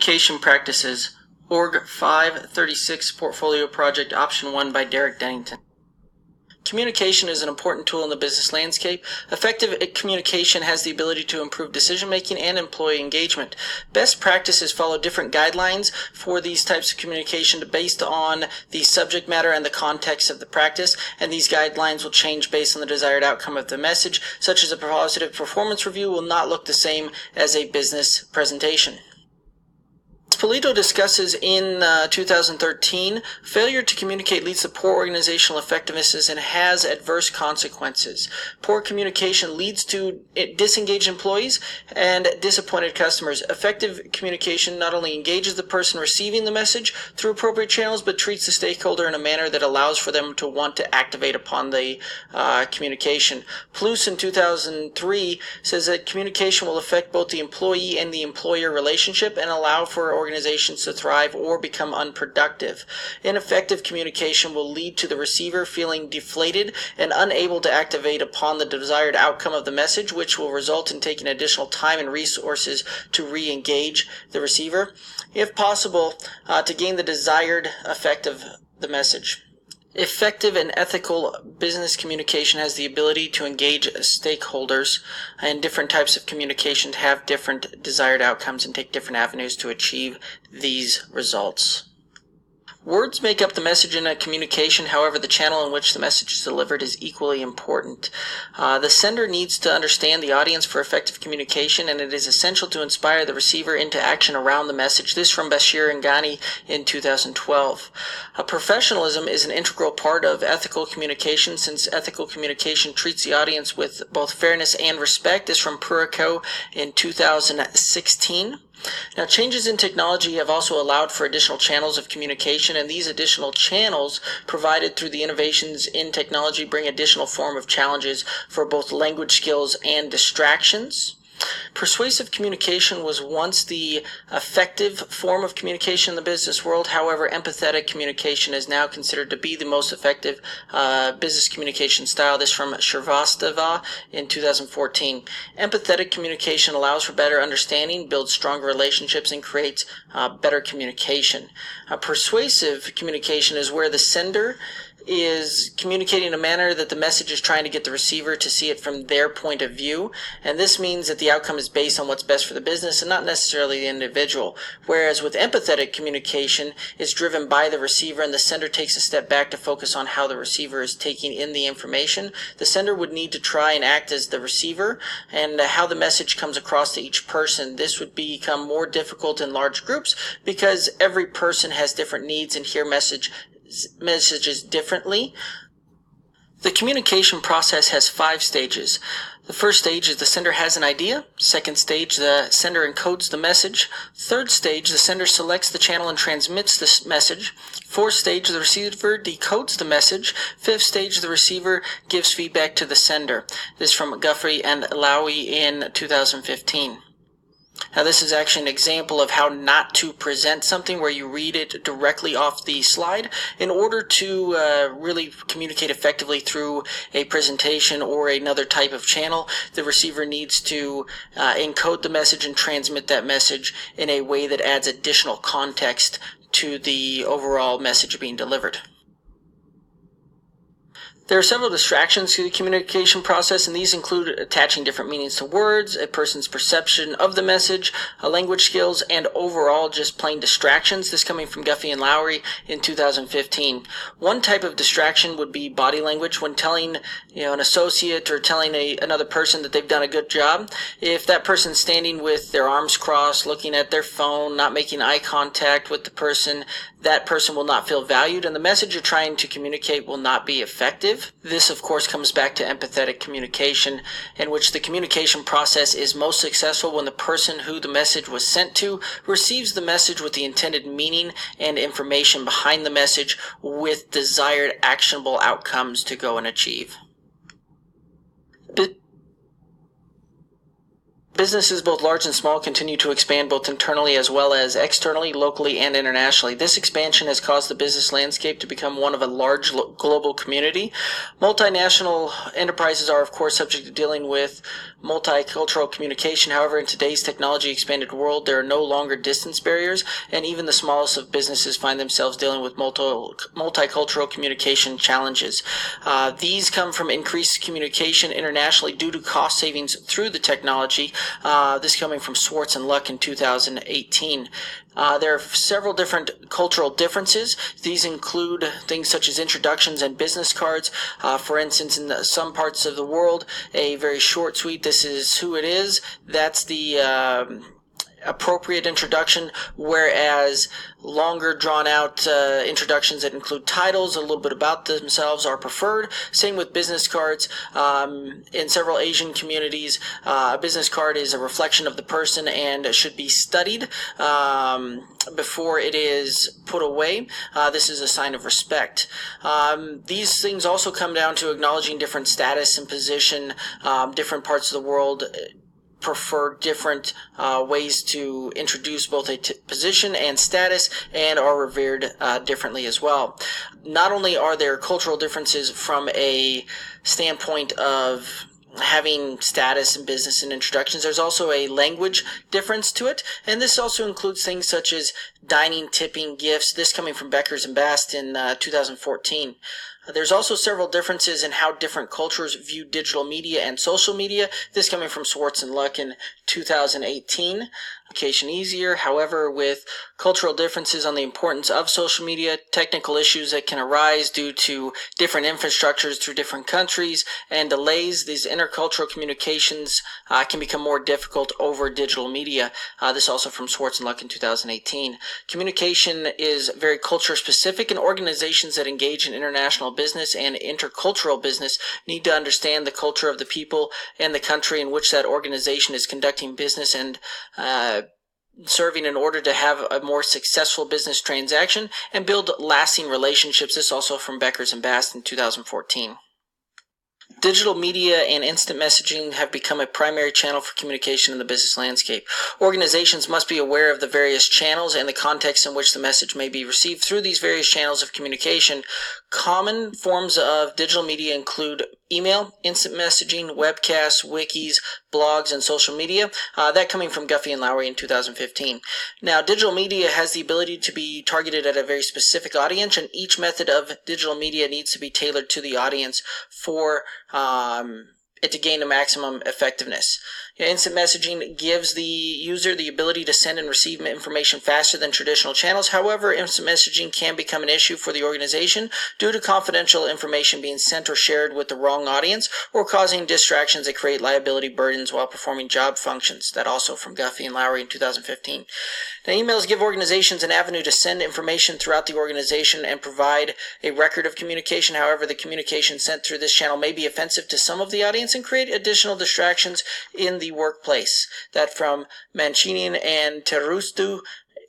Communication Practices, ORG536 Portfolio Project Option 1 by Derek Dennington. Communication is an important tool in the business landscape. Effective communication has the ability to improve decision-making and employee engagement. Best practices follow different guidelines for these types of communication based on the subject matter and the context of the practice, and these guidelines will change based on the desired outcome of the message, such as a positive performance review will not look the same as a business presentation. Polito discusses in 2013, failure to communicate leads to poor organizational effectiveness and has adverse consequences. Poor communication leads to disengaged employees and disappointed customers. Effective communication not only engages the person receiving the message through appropriate channels, but treats the stakeholder in a manner that allows for them to want to activate upon the communication. Plus in 2003 says that communication will affect both the employee and the employer relationship and allow for organizations to thrive or become unproductive. Ineffective communication will lead to the receiver feeling deflated and unable to activate upon the desired outcome of the message, which will result in taking additional time and resources to re-engage the receiver, if possible, to gain the desired effect of the message. Effective and ethical business communication has the ability to engage stakeholders and different types of communication to have different desired outcomes and take different avenues to achieve these results. Words make up the message in a communication, however, the channel in which the message is delivered is equally important. The sender needs to understand the audience for effective communication, and it is essential to inspire the receiver into action around the message. This from Bashir and Ghani in 2012. Professionalism is an integral part of ethical communication, since ethical communication treats the audience with both fairness and respect. This from Purico in 2016. Now, changes in technology have also allowed for additional channels of communication, and these additional channels provided through the innovations in technology bring additional form of challenges for both language skills and distractions. Persuasive communication was once the effective form of communication in the business world. However, empathetic communication is now considered to be the most effective business communication style. This from Shrivastava in 2014. Empathetic communication allows for better understanding, builds stronger relationships, and creates better communication. Persuasive communication is where the sender is communicating in a manner that the message is trying to get the receiver to see it from their point of view, and this means that the outcome is based on what's best for the business and not necessarily the individual. Whereas with empathetic communication, it's driven by the receiver, and the sender takes a step back to focus on how the receiver is taking in the information. The sender would need to try and act as the receiver, and how the message comes across to each person. This would become more difficult in large groups because every person has different needs and hear messages differently. The communication process has 5 stages. The first stage is the sender has an idea. Second stage, the sender encodes the message. Third stage, the sender selects the channel and transmits this message. Fourth stage, the receiver decodes the message. Fifth stage, the receiver gives feedback to the sender. This is from Guthrie and Lowy in 2015. Now, this is actually an example of how not to present something where you read it directly off the slide. In order to really communicate effectively through a presentation or another type of channel, the receiver needs to encode the message and transmit that message in a way that adds additional context to the overall message being delivered. There are several distractions to the communication process, and these include attaching different meanings to words, a person's perception of the message, language skills, and overall just plain distractions. This coming from Guffey and Lowry in 2015. One type of distraction would be body language. When telling an associate or telling another person that they've done a good job, if that person's standing with their arms crossed, looking at their phone, not making eye contact with the person, that person will not feel valued, and the message you're trying to communicate will not be effective. This, of course, comes back to empathetic communication, in which the communication process is most successful when the person who the message was sent to receives the message with the intended meaning and information behind the message with desired actionable outcomes to go and achieve. Businesses both large and small continue to expand both internally as well as externally, locally, and internationally. This expansion has caused the business landscape to become one of a large global community. Multinational enterprises are, of course, subject to dealing with multicultural communication. However, in today's technology-expanded world, there are no longer distance barriers, and even the smallest of businesses find themselves dealing with multicultural communication challenges. These come from increased communication internationally due to cost savings through the technology. This coming from Swartz and Luck in 2018. There are several different cultural differences. These include things such as introductions and business cards. For instance, in some parts of the world, a very short, sweet, "This is who it is," that's the appropriate introduction, whereas longer drawn out introductions that include titles, a little bit about themselves, are preferred. Same with business cards. In several Asian communities, a business card is a reflection of the person and should be studied before it is put away. This is a sign of respect. These things also come down to acknowledging different status and position. Different parts of the world prefer different ways to introduce both a position and status, and are revered differently as well. Not only are there cultural differences from a standpoint of having status in business and introductions, there's also a language difference to it, and this also includes things such as dining, tipping, gifts. This coming from Beckers and Bast in 2014. There's also several differences in how different cultures view digital media and social media. This coming from Swartz and Luck in 2018. Communication easier, however, with cultural differences on the importance of social media, technical issues that can arise due to different infrastructures through different countries, and delays. These intercultural communications can become more difficult over digital media. This also from Swartz and Luck in 2018. Communication is very culture specific, and organizations that engage in international business and intercultural business need to understand the culture of the people and the country in which that organization is conducting business and serving in order to have a more successful business transaction and build lasting relationships. This also from Beckers and Bast in 2014. Digital media and instant messaging have become a primary channel for communication in the business landscape. Organizations must be aware of the various channels and the context in which the message may be received through these various channels of communication. Common forms of digital media include email, instant messaging, webcasts, wikis, blogs, and social media. That coming from Guffey and Lowry in 2015. Now, digital media has the ability to be targeted at a very specific audience, and each method of digital media needs to be tailored to the audience for it to gain the maximum effectiveness. Instant messaging gives the user the ability to send and receive information faster than traditional channels. However, instant messaging can become an issue for the organization due to confidential information being sent or shared with the wrong audience, or causing distractions that create liability burdens while performing job functions. That also from Guffey and Lowry in 2015. Now, emails give organizations an avenue to send information throughout the organization and provide a record of communication. However, the communication sent through this channel may be offensive to some of the audience and create additional distractions in the workplace. That from Mancinian and Terustu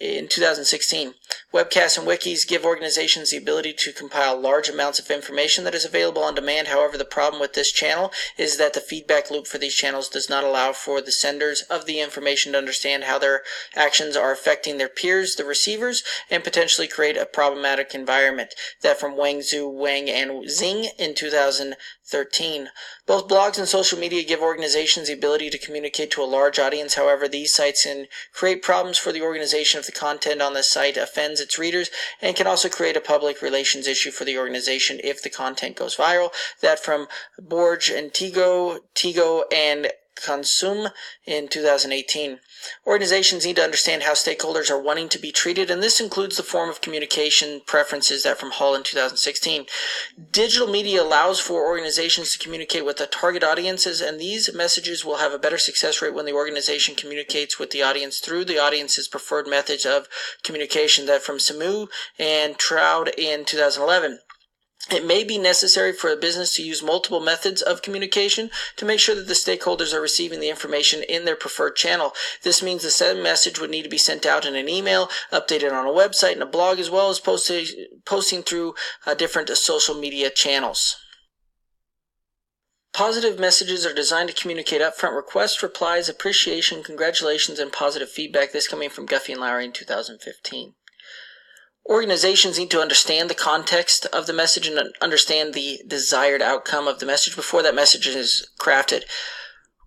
in 2016. Webcasts and wikis give organizations the ability to compile large amounts of information that is available on demand. However, the problem with this channel is that the feedback loop for these channels does not allow for the senders of the information to understand how their actions are affecting their peers, the receivers, and potentially create a problematic environment. That from Wang Zhu, Wang, and Xing in 2013. Both blogs and social media give organizations the ability to communicate to a large audience. However, these sites can create problems for the organization if the content on the site offends its readers, and can also create a public relations issue for the organization if the content goes viral. That from Borg and Tigo, and Consum in 2018. Organizations need to understand how stakeholders are wanting to be treated, and this includes the form of communication preferences. That from Hall in 2016. Digital media allows for organizations to communicate with the target audiences, and these messages will have a better success rate when the organization communicates with the audience through the audience's preferred methods of communication. That from Samu and Troud in 2011. It may be necessary for a business to use multiple methods of communication to make sure that the stakeholders are receiving the information in their preferred channel. This means the same message would need to be sent out in an email, updated on a website and a blog, as well as posting through different social media channels. Positive messages are designed to communicate upfront requests, replies, appreciation, congratulations, and positive feedback. This coming from Guffey and Lowry in 2015. Organizations need to understand the context of the message and understand the desired outcome of the message before that message is crafted.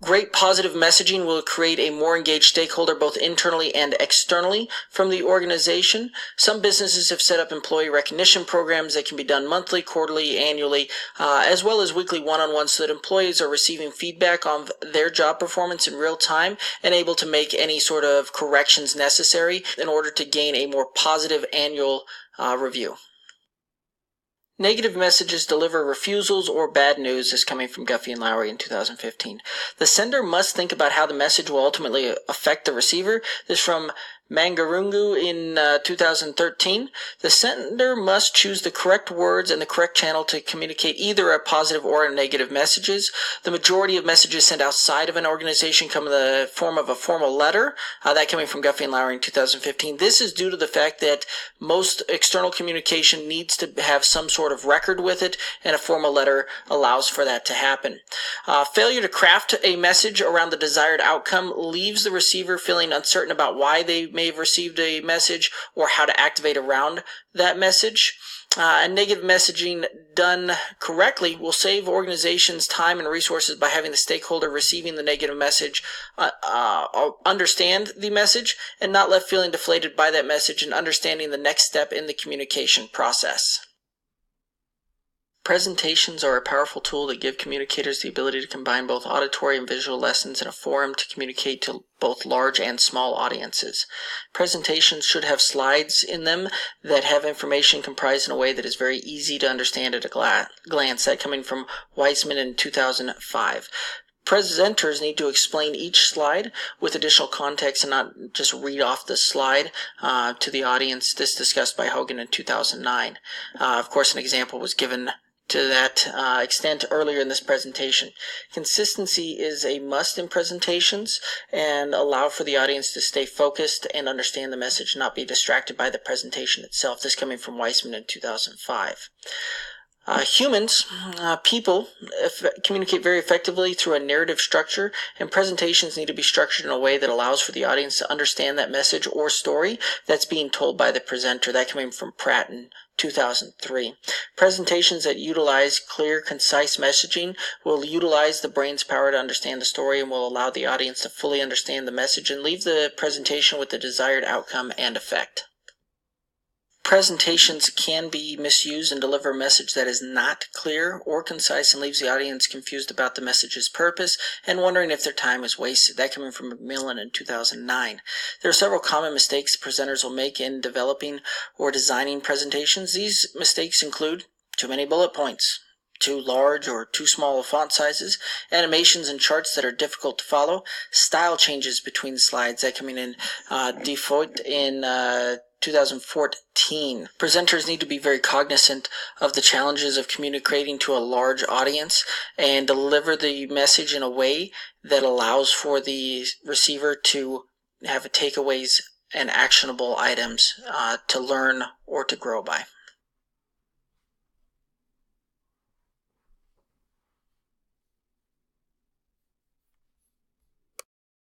Great positive messaging will create a more engaged stakeholder both internally and externally from the organization. Some businesses have set up employee recognition programs that can be done monthly, quarterly, annually, as well as weekly one-on-ones so that employees are receiving feedback on their job performance in real time and able to make any sort of corrections necessary in order to gain a more positive annual review. Negative messages deliver refusals or bad news is coming from Guffey and Lowry in 2015. The sender must think about how the message will ultimately affect the receiver. This is from Mangarungu in 2013. The sender must choose the correct words and the correct channel to communicate either a positive or a negative messages. The majority of messages sent outside of an organization come in the form of a formal letter. That coming from Guffey and Lowry in 2015. This is due to the fact that most external communication needs to have some sort of record with it, and a formal letter allows for that to happen. Failure to craft a message around the desired outcome leaves the receiver feeling uncertain about why they may have received a message or how to activate around that message. And negative messaging done correctly will save organizations time and resources by having the stakeholder receiving the negative message understand the message and not left feeling deflated by that message and understanding the next step in the communication process. Presentations are a powerful tool that give communicators the ability to combine both auditory and visual lessons in a forum to communicate to both large and small audiences. Presentations should have slides in them that have information comprised in a way that is very easy to understand at a glance. That coming from Weissman in 2005. Presenters need to explain each slide with additional context and not just read off the slide to the audience. This discussed by Hogan in 2009. Of course, an example was given to that extent earlier in this presentation. Consistency is a must in presentations and allow for the audience to stay focused and understand the message, not be distracted by the presentation itself. This coming from Weissman in 2005. People communicate very effectively through a narrative structure, and presentations need to be structured in a way that allows for the audience to understand that message or story that's being told by the presenter. That coming from Pratt in 2003. Presentations that utilize clear, concise messaging will utilize the brain's power to understand the story and will allow the audience to fully understand the message and leave the presentation with the desired outcome and effect. Presentations can be misused and deliver a message that is not clear or concise and leaves the audience confused about the message's purpose and wondering if their time is wasted. That coming from McMillan in 2009. There are several common mistakes presenters will make in developing or designing presentations. These mistakes include too many bullet points, too large or too small font sizes, animations and charts that are difficult to follow, style changes between slides. That coming in Default in 2014. Presenters need to be very cognizant of the challenges of communicating to a large audience and deliver the message in a way that allows for the receiver to have takeaways and actionable items to learn or to grow by.